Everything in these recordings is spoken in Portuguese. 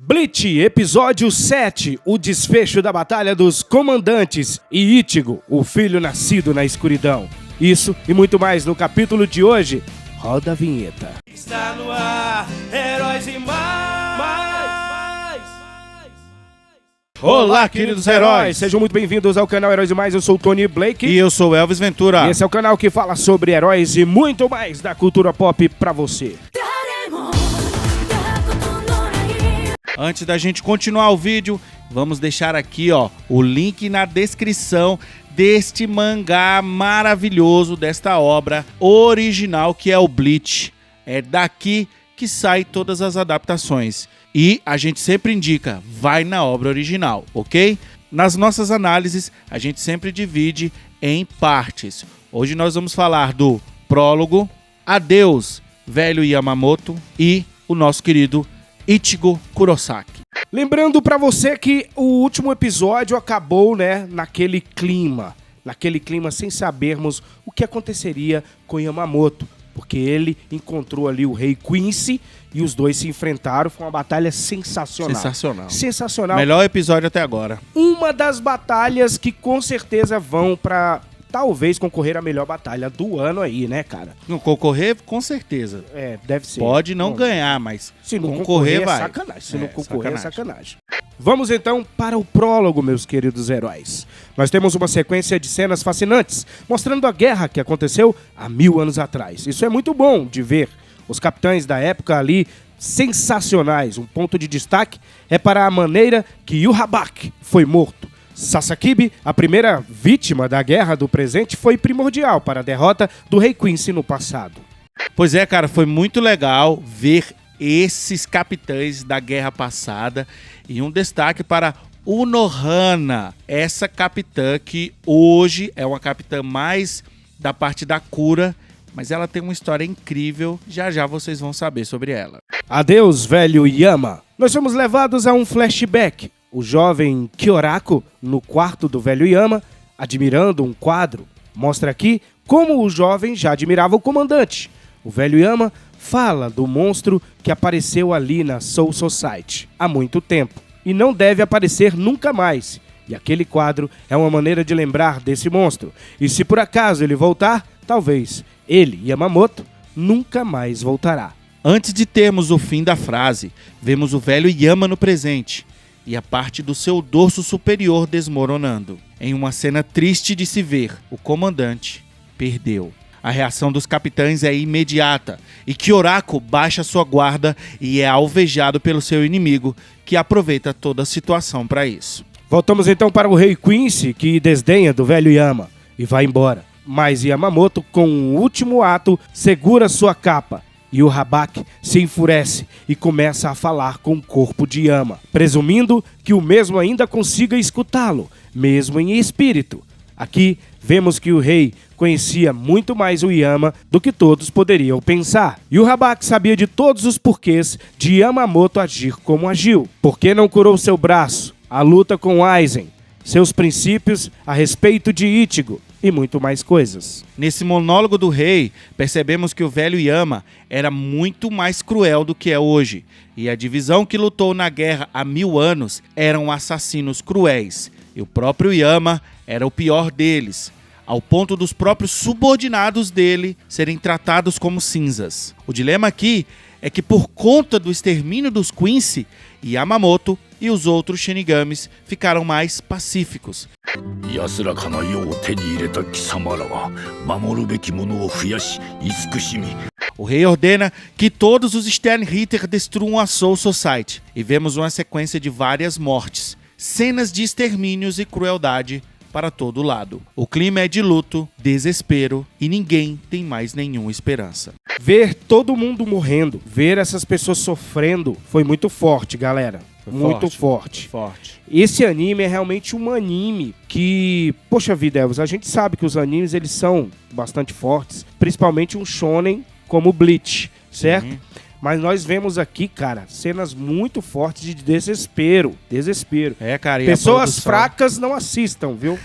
Bleach, episódio 7, o desfecho da Batalha dos Comandantes e Ichigo, o filho nascido na escuridão. Isso e muito mais no capítulo de hoje. Roda a vinheta. Está no ar, Heróis e Mais. Olá, queridos heróis! Sejam muito bem-vindos ao canal Heróis e Mais. Eu sou o Tony Blake. E eu sou o Elvis Ventura. E esse é o canal que fala sobre heróis e muito mais da cultura pop pra você. Antes da gente continuar o vídeo, vamos deixar aqui, o link na descrição deste mangá maravilhoso, desta obra original que é o Bleach. É daqui que saem todas as adaptações. E a gente sempre indica, vai na obra original, ok? Nas nossas análises, a gente sempre divide em partes. Hoje nós vamos falar do prólogo, Adeus, Velho Yamamoto e o nosso querido Ichigo Kurosaki. Lembrando pra você que o último episódio acabou, naquele clima sem sabermos o que aconteceria com Yamamoto, porque ele encontrou ali o Rei Quincy e os dois se enfrentaram. Foi uma batalha sensacional. Melhor episódio até agora. Uma das batalhas que com certeza vão pra talvez concorrer à melhor batalha do ano aí, né, cara? Não concorrer, com certeza. É, deve ser. Pode não ganhar, mas se não concorrer vai. Sacanagem. Se não concorrer, é sacanagem. Vamos então para o prólogo, meus queridos heróis. Nós temos uma sequência de cenas fascinantes, mostrando a guerra que aconteceu há 1000 anos atrás. Isso é muito bom de ver. Os capitães da época ali, sensacionais. Um ponto de destaque é para a maneira que Yhwach foi morto. Sasakibe, a primeira vítima da guerra do presente, foi primordial para a derrota do Rei Quincy no passado. Pois é, cara, foi muito legal ver esses capitães da guerra passada. E um destaque para Unohana, essa capitã que hoje é uma capitã mais da parte da cura, mas ela tem uma história incrível, já vocês vão saber sobre ela. Adeus, velho Yama. Nós fomos levados a um flashback. O jovem Kyorako, no quarto do velho Yama, admirando um quadro, mostra aqui como o jovem já admirava o comandante. O velho Yama fala do monstro que apareceu ali na Soul Society há muito tempo e não deve aparecer nunca mais. E aquele quadro é uma maneira de lembrar desse monstro. E se por acaso ele voltar, talvez ele, Yamamoto, nunca mais voltará. Antes de termos o fim da frase, vemos o velho Yama no presente e a parte do seu dorso superior desmoronando. Em uma cena triste de se ver, o comandante perdeu. A reação dos capitães é imediata e Kyorako baixa sua guarda e é alvejado pelo seu inimigo, que aproveita toda a situação para isso. Voltamos então para o Rei Quincy, que desdenha do velho Yama e vai embora. Mas Yamamoto, com um último ato, segura sua capa. E o Yhwach se enfurece e começa a falar com o corpo de Yama, presumindo que o mesmo ainda consiga escutá-lo, mesmo em espírito. Aqui vemos que o rei conhecia muito mais o Yama do que todos poderiam pensar. E o Yhwach sabia de todos os porquês de Yamamoto agir como agiu. Por que não curou seu braço? A luta com Aizen, seus princípios a respeito de Ichigo e muito mais coisas. Nesse monólogo do rei, percebemos que o velho Yama era muito mais cruel do que é hoje. E a divisão que lutou na guerra há 1000 anos eram assassinos cruéis. E o próprio Yama era o pior deles, ao ponto dos próprios subordinados dele serem tratados como cinzas. O dilema aqui é que por conta do extermínio dos Quincy, Yamamoto e os outros Shinigamis ficaram mais pacíficos. O rei ordena que todos os Sternritter destruam a Soul Society e vemos uma sequência de várias mortes, cenas de extermínios e crueldade para todo lado. O clima é de luto, desespero e ninguém tem mais nenhuma esperança. Ver todo mundo morrendo, ver essas pessoas sofrendo foi muito forte, galera. Muito forte. Esse anime é realmente um anime que, poxa vida, Elvis, a gente sabe que os animes eles são bastante fortes, principalmente um shonen como Bleach, certo? mas nós vemos aqui, cara, cenas muito fortes de desespero. Desespero. É, cara, e Pessoas a fracas não assistam, viu?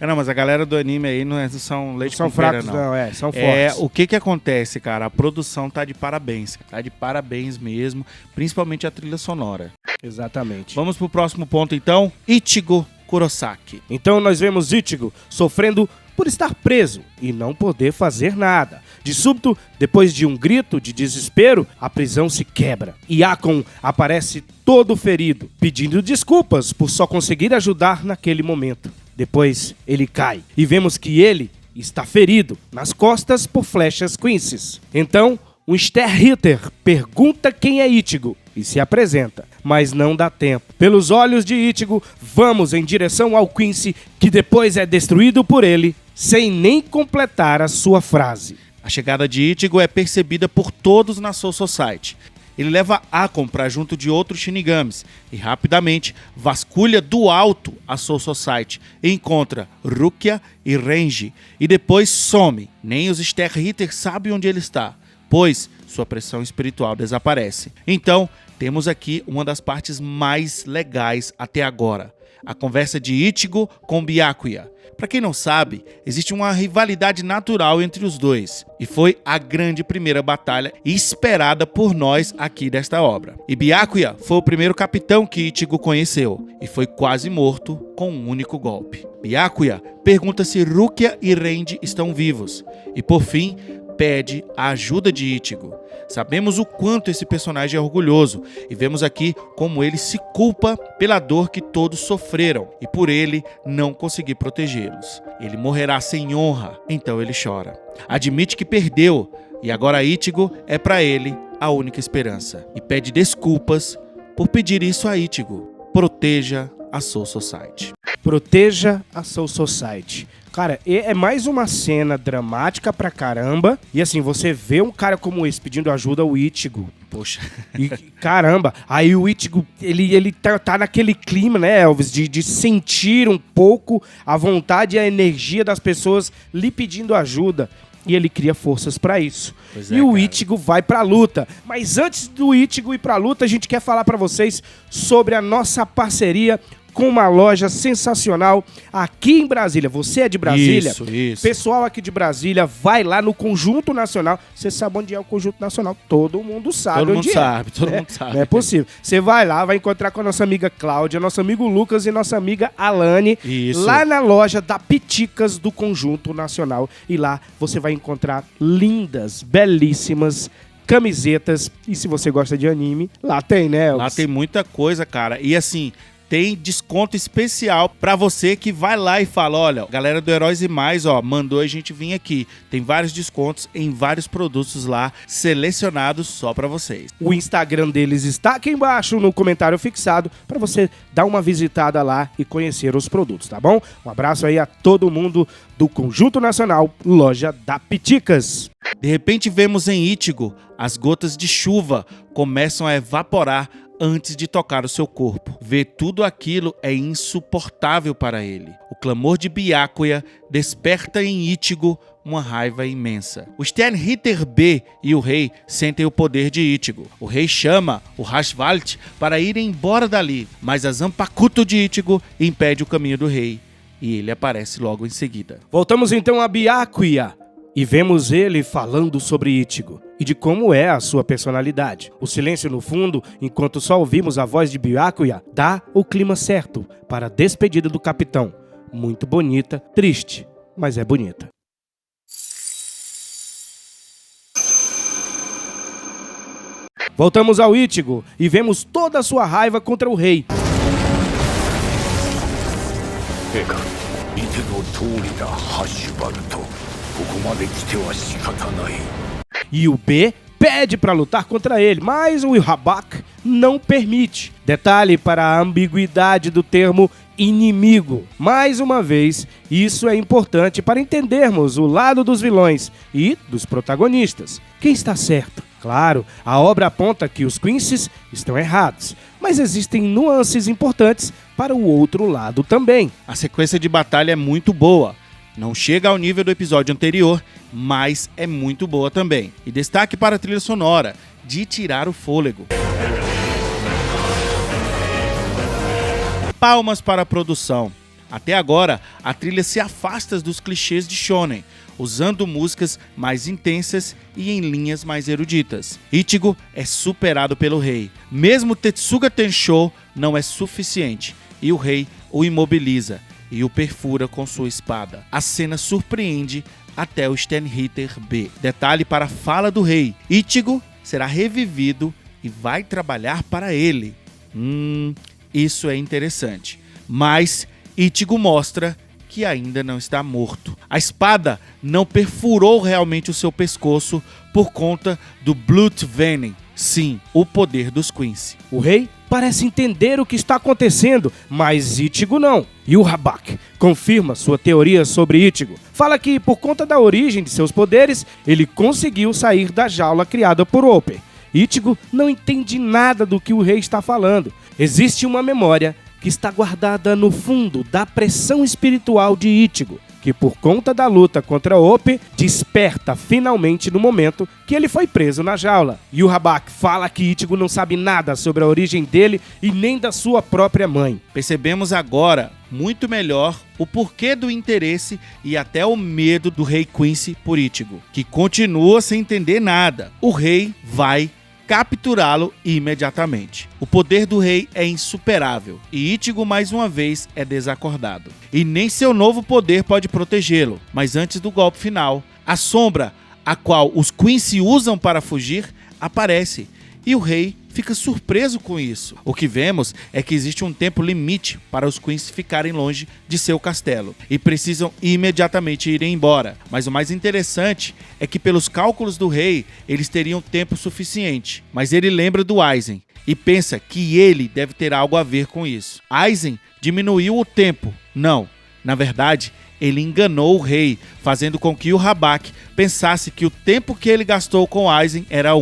Não, mas a galera do anime aí não são leite São com pera, fracos, não, são É, fortes. o que acontece, cara? A produção tá de parabéns. Tá de parabéns mesmo, principalmente a trilha sonora. Exatamente. Vamos pro próximo ponto, então. Ichigo Kurosaki. Então nós vemos Ichigo sofrendo por estar preso e não poder fazer nada. De súbito, depois de um grito de desespero, a prisão se quebra. E Akon aparece todo ferido, pedindo desculpas por só conseguir ajudar naquele momento. Depois, ele cai e vemos que ele está ferido nas costas por flechas Quincy's. Então, um Sternritter pergunta quem é Ichigo e se apresenta, mas não dá tempo. Pelos olhos de Ichigo, vamos em direção ao Quincy, que depois é destruído por ele, sem nem completar a sua frase. A chegada de Ichigo é percebida por todos na Soul Society. Ele leva Akon para junto de outros Shinigamis e rapidamente vasculha do alto a Soul Society e encontra Rukia e Renji e depois some. Nem os Sternritter sabem onde ele está, pois sua pressão espiritual desaparece. Então, temos aqui uma das partes mais legais até agora. A conversa de Ichigo com Byakuya. Para quem não sabe, existe uma rivalidade natural entre os dois, e foi a grande primeira batalha esperada por nós aqui desta obra. E Byakuya foi o primeiro capitão que Ichigo conheceu, e foi quase morto com um único golpe. Byakuya pergunta se Rukia e Renji estão vivos, e por fim, pede a ajuda de Ichigo. Sabemos o quanto esse personagem é orgulhoso e vemos aqui como ele se culpa pela dor que todos sofreram e por ele não conseguir protegê-los. Ele morrerá sem honra, então ele chora. Admite que perdeu e agora Ichigo é para ele a única esperança e pede desculpas por pedir isso a Ichigo. Proteja a Soul Society. Proteja a Soul Society. Cara, é mais uma cena dramática pra caramba. E assim, você vê um cara como esse pedindo ajuda ao Ichigo. Poxa. E caramba, aí o Ichigo, ele tá naquele clima, né, Elvis, de sentir um pouco a vontade e a energia das pessoas lhe pedindo ajuda. E ele cria forças pra isso. E o Ichigo vai pra luta. Mas antes do Ichigo ir pra luta, a gente quer falar pra vocês sobre a nossa parceria com uma loja sensacional aqui em Brasília. Você é de Brasília? Isso. Pessoal aqui de Brasília, vai lá no Conjunto Nacional. Você sabe onde é o Conjunto Nacional? Todo mundo sabe Todo onde mundo é. sabe, todo mundo sabe. Não é possível. Você vai lá, vai encontrar com a nossa amiga Cláudia, nosso amigo Lucas e nossa amiga Alane. Isso. Lá na loja da Piticas do Conjunto Nacional. E lá você vai encontrar lindas, belíssimas camisetas. E se você gosta de anime, lá tem, né, Elvis? Lá tem muita coisa, cara. E assim, tem desconto especial pra você que vai lá e fala, olha, galera do Heróis e Mais, ó, mandou a gente vir aqui. Tem vários descontos em vários produtos lá, selecionados só pra vocês. O Instagram deles está aqui embaixo no comentário fixado para você dar uma visitada lá e conhecer os produtos, tá bom? Um abraço aí a todo mundo do Conjunto Nacional, loja da Piticas. De repente vemos em Ichigo, as gotas de chuva começam a evaporar antes de tocar o seu corpo. Ver tudo aquilo é insuportável para ele. O clamor de Byakuya desperta em Ichigo uma raiva imensa. O Sternritter B e o rei sentem o poder de Ichigo. O rei chama o Hashvalt para ir embora dali, mas a Zanpakuto de Ichigo impede o caminho do rei e ele aparece logo em seguida. Voltamos então a Byakuya e vemos ele falando sobre Ichigo e de como é a sua personalidade. O silêncio no fundo, enquanto só ouvimos a voz de Byakuya, dá o clima certo para a despedida do capitão. Muito bonita, triste, mas é bonita. Voltamos ao Ichigo e vemos toda a sua raiva contra o rei. E o B pede para lutar contra ele, mas o Habak não permite. Detalhe para a ambiguidade do termo inimigo. Mais uma vez, isso é importante para entendermos o lado dos vilões e dos protagonistas. Quem está certo? Claro, a obra aponta que os Quincy's estão errados, mas existem nuances importantes para o outro lado também. A sequência de batalha é muito boa. Não chega ao nível do episódio anterior, mas é muito boa também. E destaque para a trilha sonora, de tirar o fôlego. Palmas para a produção. Até agora, a trilha se afasta dos clichês de shonen, usando músicas mais intensas e em linhas mais eruditas. Ichigo é superado pelo rei. Mesmo Tetsuga Tenshou não é suficiente, e o rei o imobiliza e o perfura com sua espada. A cena surpreende até o Sternritter B. Detalhe para a fala do rei: Ichigo será revivido e vai trabalhar para ele. Isso é interessante. Mas Ichigo mostra que ainda não está morto. A espada não perfurou realmente o seu pescoço por conta do Blood Venom. Sim, o poder dos Quincy. O rei parece entender o que está acontecendo, mas Ichigo não. E o Habak confirma sua teoria sobre Ichigo. Fala que, por conta da origem de seus poderes, ele conseguiu sair da jaula criada por Opper. Ichigo não entende nada do que o rei está falando. Existe uma memória que está guardada no fundo da pressão espiritual de Ichigo, que por conta da luta contra Opper, desperta finalmente no momento que ele foi preso na jaula. E o Habak fala que Ichigo não sabe nada sobre a origem dele e nem da sua própria mãe. Percebemos agora muito melhor o porquê do interesse e até o medo do rei Quincy por Ichigo, que continua sem entender nada. O rei vai capturá-lo imediatamente. O poder do rei é insuperável e Ichigo mais uma vez é desacordado. E nem seu novo poder pode protegê-lo. Mas antes do golpe final, a sombra a qual os Quincy usam para fugir aparece e o rei fica surpreso com isso. O que vemos é que existe um tempo limite para os Quincy ficarem longe de seu castelo e precisam imediatamente ir embora. Mas o mais interessante é que, pelos cálculos do rei, eles teriam tempo suficiente. Mas ele lembra do Aizen e pensa que ele deve ter algo a ver com isso. Aizen diminuiu o tempo. Não, na verdade, ele enganou o rei, fazendo com que o Habak pensasse que o tempo que ele gastou com Aizen era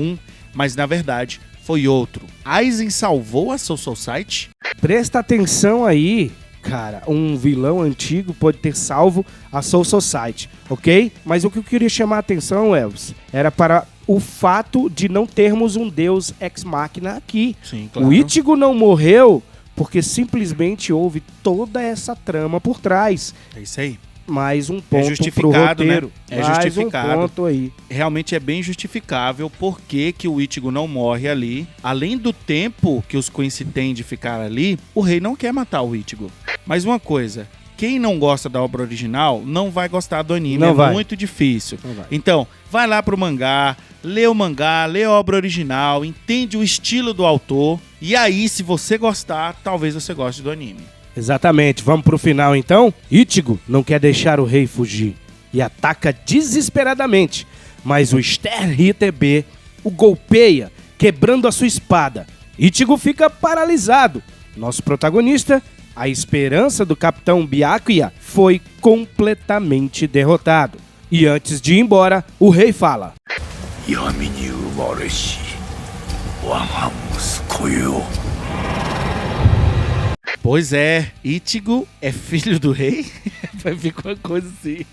mas na verdade foi outro. Aizen salvou a Soul Society? Presta atenção aí, cara. Um vilão antigo pode ter salvo a Soul Society, ok? Mas o que eu queria chamar a atenção, Elvis, era para o fato de não termos um deus ex-máquina aqui. Sim, claro. O Ichigo não morreu porque simplesmente houve toda essa trama por trás. É isso aí. Mais um ponto justificado, pro roteiro. né? É mais justificado. Um ponto aí. Realmente é bem justificável por que o Ichigo não morre ali. Além do tempo que os Quincy têm de ficar ali, o rei não quer matar o Ichigo. Mas uma coisa, quem não gosta da obra original não vai gostar do anime, muito difícil. Então, vai lá pro mangá, lê a obra original, entende o estilo do autor, e aí, se você gostar, talvez você goste do anime. Exatamente, vamos pro final então? Ichigo não quer deixar o rei fugir e ataca desesperadamente, mas o Sternritter B o golpeia, quebrando a sua espada. Ichigo fica paralisado. Nosso protagonista, a esperança do Capitão Byakuya, foi completamente derrotado. E antes de ir embora, o rei fala: Pois é, Ichigo é filho do rei? Ficou uma coisa assim.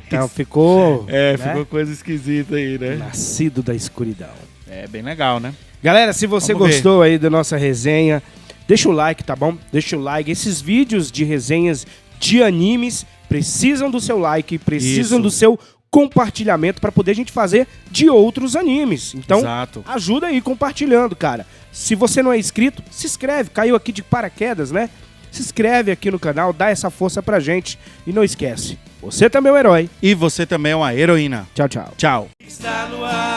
Então ficou... né? Ficou coisa esquisita aí, né? Nascido da escuridão. É bem legal, né? Galera, se você gostou aí da nossa resenha, deixa o like, tá bom? Deixa o like. Esses vídeos de resenhas de animes precisam do seu like, precisam do seu compartilhamento para poder a gente fazer de outros animes. Então, ajuda aí compartilhando, cara. Se você não é inscrito, se inscreve. Caiu aqui de paraquedas, né? Se inscreve aqui no canal, dá essa força pra gente. E não esquece, você também é um herói. E você também é uma heroína. Tchau, tchau. Tchau. Está no ar.